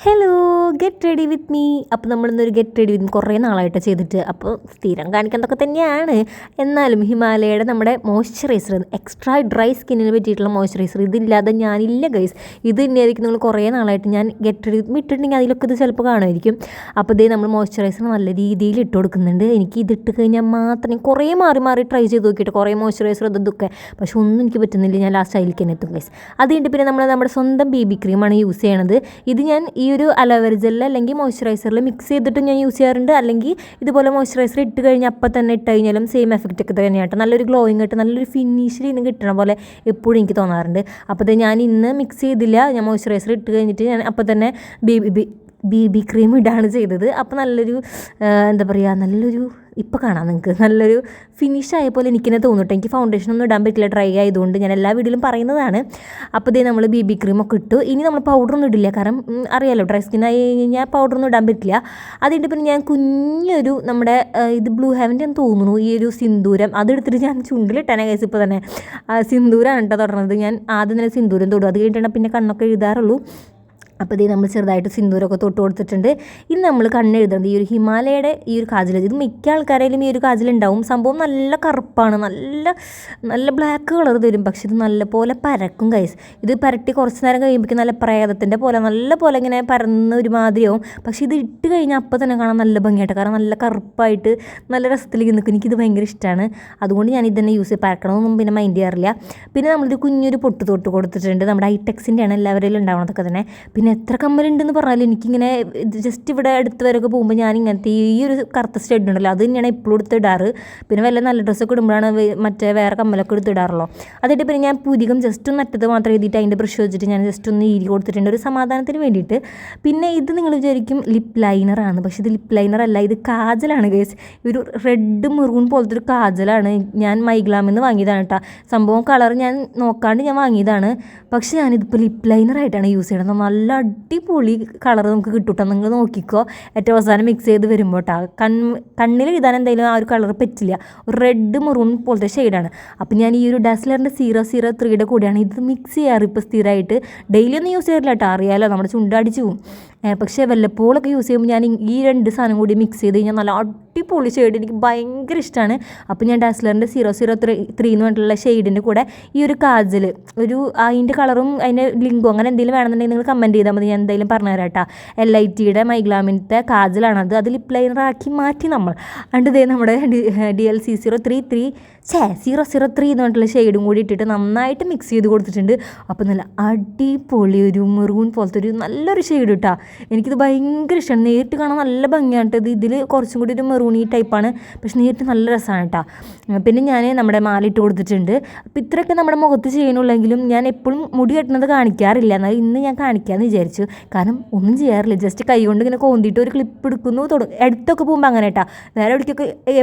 Hello get ready with me. അപ്പോൾ നമ്മളിന്നൊരു get ready with കുറേ നാളായിട്ട് ചെയ്തിട്ട് അപ്പോൾ സ്ഥിരം കാണിക്കുന്നതൊക്കെ തന്നെയാണ്. എന്നാലും ഹിമാലയയുടെ നമ്മുടെ മോയ്സ്ചറൈസർ, എക്സ്ട്രാ ഡ്രൈ സ്കിന്നിന് പറ്റിയിട്ടുള്ള മോയ്സ്ചറൈസർ, ഇതില്ലാതെ ഞാനില്ല ഗൈസ്. ഇത് തന്നെയായിരിക്കും നിങ്ങൾ കുറേ നാളായിട്ട് ഞാൻ ഗെറ്റ് റെഡി വിത്ത് ഇട്ടിട്ടുണ്ടെങ്കിൽ അതിലൊക്കെ ഇത് ചിലപ്പോൾ കാണുമായിരിക്കും. അപ്പോൾ ഇതേ നമ്മൾ മോയ്സ്ചറൈസർ നല്ല രീതിയിൽ ഇട്ട് കൊടുക്കുന്നുണ്ട്. എനിക്ക് ഇതിട്ട് കഴിഞ്ഞാൽ മാത്രമേ കുറേ മാറി മാറി ട്രൈ ചെയ്ത് നോക്കിയിട്ട് കുറേ മോയ്സ്ചറൈസർ ഇതൊക്കെ, പക്ഷെ ഒന്നും എനിക്ക് പറ്റുന്നില്ല. ഞാൻ ലാസ്റ്റ് അതിലേക്ക് തന്നെ എത്തും ഗൈസ്. അത് കഴിഞ്ഞിട്ട് പിന്നെ നമ്മുടെ സ്വന്തം BB ക്രീമാണ് യൂസ് ചെയ്യണത്. ഇത് ഞാൻ ഈ ഒരു അലോവേര ജെൽ അല്ലെങ്കിൽ മോയ്സ്ചറൈസറിൽ മിക്സ് ചെയ്തിട്ട് ഞാൻ യൂസ് ചെയ്യാറുണ്ട്. അല്ലെങ്കിൽ ഇതുപോലെ മോയ്സ്ചറൈസർ ഇട്ട് കഴിഞ്ഞാൽ അപ്പം തന്നെ ഇട്ട് കഴിഞ്ഞാലും സെയിം എഫക്റ്റ് ഒക്കെ തന്നെയായിട്ട് നല്ലൊരു ഗ്ലോയിങ് ആയിട്ട് നല്ലൊരു ഫിനിഷിൽ ഇന്ന് കിട്ടണ പോലെ എപ്പോഴും എനിക്ക് തോന്നാറുണ്ട്. അപ്പോൾ ഞാൻ ഇന്ന് മിക്സ് ചെയ്തില്ല. ഞാൻ മോയ്സ്ചറൈസർ ഇട്ട് കഴിഞ്ഞിട്ട് ഞാൻ അപ്പം തന്നെ BB ക്രീം ഇടാണ് ചെയ്തത്. അപ്പോൾ നല്ലൊരു എന്താ പറയുക, നല്ലൊരു ഇപ്പോൾ കാണാം നിങ്ങൾക്ക് നല്ലൊരു ഫിനിഷ് ആയ പോലെ എനിക്കെന്നെ തോന്നിട്ട്. എനിക്ക് ഫൗണ്ടേഷനൊന്നും ഇടാൻ പറ്റില്ല, ഡ്രൈ ആയതുകൊണ്ട്. ഞാൻ എല്ലാ വീഡിയോയിലും പറയുന്നതാണ്. അപ്പോൾ നമ്മൾ BB ക്രീമൊക്കെ ഇട്ടു. ഇനി നമ്മൾ പൗഡറൊന്നും ഇടില്ല, കാരണം അറിയാമല്ലോ ഡ്രൈ സ്കിൻ ആയി കഴിഞ്ഞാൽ പൗഡറൊന്നും ഇടാൻ പറ്റില്ല. അതിൻ്റെ പിന്നെ ഞാൻ കുഞ്ഞൊരു നമ്മുടെ ഇത് ബ്ലൂ ഹെവൻ്റെ എന്ന് തോന്നുന്നു, ഈ ഒരു സിന്ദൂരം അതെടുത്തിട്ട് ഞാൻ ചുണ്ടിലിട്ടാനേ കേസ്. ഇപ്പോൾ തന്നെ സിന്ദൂരമാണ് കേട്ടോ തുടർന്നത്. ഞാൻ ആദ്യം തന്നെ സിന്ദൂരം തൊടും, അത് കഴിഞ്ഞിട്ടാണ് പിന്നെ കണ്ണൊക്കെ എഴുതാറുള്ളൂ. അപ്പോൾ നമ്മൾ ചെറുതായിട്ട് സിന്ദൂരമൊക്കെ തൊട്ട് കൊടുത്തിട്ടുണ്ട്. ഇന്ന് നമ്മൾ കണ്ണെഴുതുന്നത് ഈ ഒരു ഹിമാലയയുടെ ഈ ഒരു കാജൽ. ഇത് മിക്ക ആൾക്കാരായാലും ഈ ഒരു കാജലുണ്ടാവും. സംഭവം നല്ല കറുപ്പാണ്, നല്ല ബ്ലാക്ക് കളർ തരും. പക്ഷെ ഇത് നല്ലപോലെ പരക്കും ഗൈസ്. ഇത് പരട്ടി കുറച്ച് നേരം കഴിയുമ്പോഴേക്കും നല്ല പ്രേതത്തിൻ്റെ പോലെ നല്ല പോലെ ഇങ്ങനെ പരന്ന് ഒരുമാതിരിയാവും. പക്ഷേ ഇത് ഇട്ട് കഴിഞ്ഞാൽ അപ്പോൾ തന്നെ കാണാൻ നല്ല ഭംഗിയായിട്ട്, കാരണം നല്ല കറുപ്പായിട്ട് നല്ല രസത്തിലേക്ക് നിൽക്കും. എനിക്കിത് ഭയങ്കര ഇഷ്ടമാണ്. അതുകൊണ്ട് ഞാൻ ഇതന്നെ യൂസ് ചെയ്ത് പരക്കണമെന്നൊന്നും പിന്നെ മൈൻഡ് ചെയ്യാറില്ല. പിന്നെ നമ്മളൊരു കുഞ്ഞൊരു പൊട്ട് തൊട്ട് കൊടുത്തിട്ടുണ്ട്. നമ്മുടെ ഐടെക്സിൻ്റെയാണ് എല്ലാവരിലും ഉണ്ടാവണതൊക്കെ തന്നെ. പിന്നെ എത്ര കമ്മലുണ്ടെന്ന് പറഞ്ഞാൽ എനിക്കിങ്ങനെ ജസ്റ്റ് ഇവിടെ അടുത്ത് വരെയൊക്കെ പോകുമ്പോൾ ഞാൻ ഇങ്ങനത്തെ ഈ ഒരു കറുത്ത സ്റ്റഡ് ഉണ്ടല്ലോ, അത് തന്നെയാണ് ഇപ്പോഴും എടുത്തിടാറ്. പിന്നെ വല്ല നല്ല ഡ്രസ്സൊക്കെ ഇടുമ്പോഴാണ് മറ്റേ വേറെ കമ്മലൊക്കെ എടുത്തിടാറുള്ളൂ. അതിട്ട് പിന്നെ ഞാൻ പുതികം ജസ്റ്റ് ഒന്ന് അറ്റത്ത് മാത്രം എഴുതിയിട്ട് അതിൻ്റെ ബ്രഷ് വെച്ചിട്ട് ഞാൻ ജസ്റ്റ് ഒന്ന് ഈരി കൊടുത്തിട്ടുണ്ട് ഒരു സമാധാനത്തിന് വേണ്ടിയിട്ട്. പിന്നെ ഇത് നിങ്ങൾ വിചാരിക്കും ലിപ്പ് ലൈനറാണ്, പക്ഷേ ഇത് ലിപ്പ് ലൈനർ അല്ല, ഇത് കാജലാണ് ഗേസ്. ഒരു റെഡ് മെറൂൺ പോലത്തെ ഒരു കാജലാണ്. ഞാൻ മൈഗ്ലാമിൽ നിന്ന് വാങ്ങിയതാണ് കേട്ടോ. സംഭവം കളർ ഞാൻ നോക്കാണ്ട് ഞാൻ വാങ്ങിയതാണ്. പക്ഷേ ഞാനിതിപ്പോൾ ലിപ്പ് ലൈനറായിട്ടാണ് യൂസ് ചെയ്യണത്. നല്ല അടിപൊളി കളർ നമുക്ക് കിട്ടും കേട്ടോ. നിങ്ങൾ നോക്കിക്കോ ഏറ്റവും അവസാനം മിക്സ് ചെയ്ത് വരുമ്പോൾ കേട്ടോ. കണ്ണിൽ എഴുതാൻ എന്തായാലും ആ ഒരു കളർ പറ്റില്ല, ഒരു റെഡ് മെറൂൺ പോലത്തെ ഷെയ്ഡാണ്. അപ്പം ഞാൻ ഈ ഒരു ഡാസ്ലറിൻ്റെ 003യുടെ കൂടെയാണ് ഇത് മിക്സ് ചെയ്യാറ് ഇപ്പോൾ സ്ഥിരമായിട്ട്. ഡെയിലി ഒന്നും യൂസ് ചെയ്യാറില്ല കേട്ടോ, അറിയാമല്ലോ നമ്മുടെ ചുണ്ടടിച്ചു പോവും. പക്ഷേ വല്ലപ്പോഴൊക്കെ യൂസ് ചെയ്യുമ്പോൾ ഞാൻ ഈ രണ്ട് സാധനം കൂടി മിക്സ് ചെയ്ത് കഴിഞ്ഞാൽ നല്ല അടിപൊളി ഷെയ്ഡ്, എനിക്ക് ഭയങ്കര ഇഷ്ടമാണ്. അപ്പോൾ ഞാൻ ഡാസ്ലറിൻ്റെ 003 എന്ന് പറഞ്ഞിട്ടുള്ള ഷെയ്ഡിൻ്റെ കൂടെ ഈ ഒരു കാജൽ, ഒരു അതിൻ്റെ കളറും അതിൻ്റെ ലിങ്കും അങ്ങനെ എന്തെങ്കിലും വേണമെന്നുണ്ടെങ്കിൽ നിങ്ങൾ കമൻറ്റ് ചെയ്താൽ മതി, ഞാൻ എന്തായാലും പറഞ്ഞു തരാം കേട്ടോ. LITയുടെ മൈഗ്ലാമിൻ്റെ കാജലാണത്. അത് ലിപ്പ് ലൈനറാക്കി മാറ്റി നമ്മൾ. അതുകൊണ്ട് ഇതേ നമ്മുടെ DLC 003 എന്ന് പറഞ്ഞിട്ടുള്ള ഷെയ്ഡും കൂടി ഇട്ടിട്ട് നന്നായിട്ട് മിക്സ് ചെയ്ത് കൊടുത്തിട്ടുണ്ട്. അപ്പോൾ നല്ല അടിപൊളി ഒരു മെറൂൺ പോലത്തെ ഒരു നല്ലൊരു ഷെയ്ഡ് കേട്ടോ. എനിക്കിത് ഭയങ്കര ഇഷ്ടമാണ്. നേരിട്ട് കാണാൻ നല്ല ഭംഗിയാണ് കേട്ടോ. ഇതിൽ കുറച്ചും കൂടി ഒരു മെറൂണി ടൈപ്പാണ്, പക്ഷെ നേരിട്ട് നല്ല രസമാണ് കേട്ടോ. പിന്നെ ഞാൻ നമ്മുടെ മാലിട്ട് കൊടുത്തിട്ടുണ്ട്. അപ്പോൾ ഇത്രയൊക്കെ നമ്മുടെ മുഖത്ത് ചെയ്യണുള്ളെങ്കിലും ഞാൻ എപ്പോഴും മുടി കെട്ടുന്നത് കാണിക്കാറില്ല. എന്നാൽ ഇന്ന് ഞാൻ കാണിക്കാമെന്ന് വിചാരിച്ചു, കാരണം ഒന്നും ചെയ്യാറില്ല. ജസ്റ്റ് കൈ കൊണ്ട് ഇങ്ങനെ കോന്തിയിട്ട് ഒരു ക്ലിപ്പ് എടുക്കുന്നു, അടുത്തൊക്കെ പോകുമ്പോൾ അങ്ങനെ കേട്ടോ. വേറെ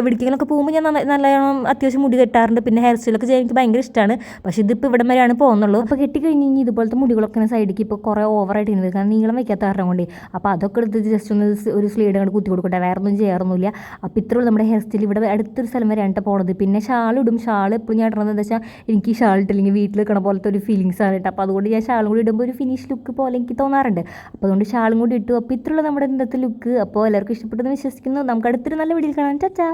എവിടേക്കെങ്കിലൊക്കെ പോകുമ്പോൾ ഞാൻ നല്ലോണം അത്യാവശ്യം മുടി കെട്ടാറുണ്ട്. പിന്നെ ഹെയർ സ്റ്റൈലൊക്കെ ചെയ്യാൻ എനിക്ക് ഭയങ്കര ഇഷ്ടമാണ്. പക്ഷേ ഇതിപ്പോൾ ഇവിടം വരെയാണ് പോകുന്നുള്ളൂ. അപ്പോൾ കെട്ടിക്കഴിഞ്ഞ് കഴിഞ്ഞാൽ ഇതുപോലത്തെ മുടികളൊക്കെ ഇങ്ങനെ സൈഡിലേക്ക് ഇപ്പോൾ കുറേ ഓവറായിട്ട് ഇങ്ങനെ, കാരണം നീളം വയ്ക്കാത്ത കാരണം കൊണ്ട്. അപ്പോൾ അതൊക്കെ എടുത്ത് ജസ്റ്റ് ഒന്ന് ഒരു സ്ലീഡ് അങ്ങോട്ട് കുത്തി കൊടുക്കട്ടെ, വേറെ ഒന്നും ചെയ്യാറൊന്നുമില്ല. അപ്പോൾ ഇത്രയുള്ള നമ്മുടെ ഹെയർ സ്റ്റൈൽ. ഇവിടെ അടുത്തൊരു സ്ഥലം വരെയാണ് പോണത്. പിന്നെ ഷാൾ ഇടും. ഷാൾ എപ്പോഴും ഞാൻ ഇടണമെന്ന് വെച്ചാൽ എനിക്ക് ഈ ഷാൾ ഇട്ടില്ലെങ്കിൽ വീട്ടിൽ നിൽക്കണ പോലത്തെ ഒരു ഫീലിങ്സ് ആണ് കേട്ടോ. അപ്പോൾ അതുകൊണ്ട് ഞാൻ ഷാളും കൂടി ഇടുമ്പോൾ ഒരു ഫിനിഷ് ലുക്ക് പോലെ എനിക്ക് തോന്നാറുണ്ട്. അപ്പോൾ അതുകൊണ്ട് ഷാളും കൂടി ഇട്ടു. അപ്പോൾ ഇത്രയുള്ള നമ്മുടെ ഇന്നത്തെ ലുക്ക്. അപ്പോൾ എല്ലാവർക്കും ഇഷ്ടപ്പെട്ടെന്ന് വിശ്വസിക്കുന്നു. നമുക്ക് അടുത്തൊരു നല്ല വീഡിയോയിൽ കാണാം. ടാറ്റാ.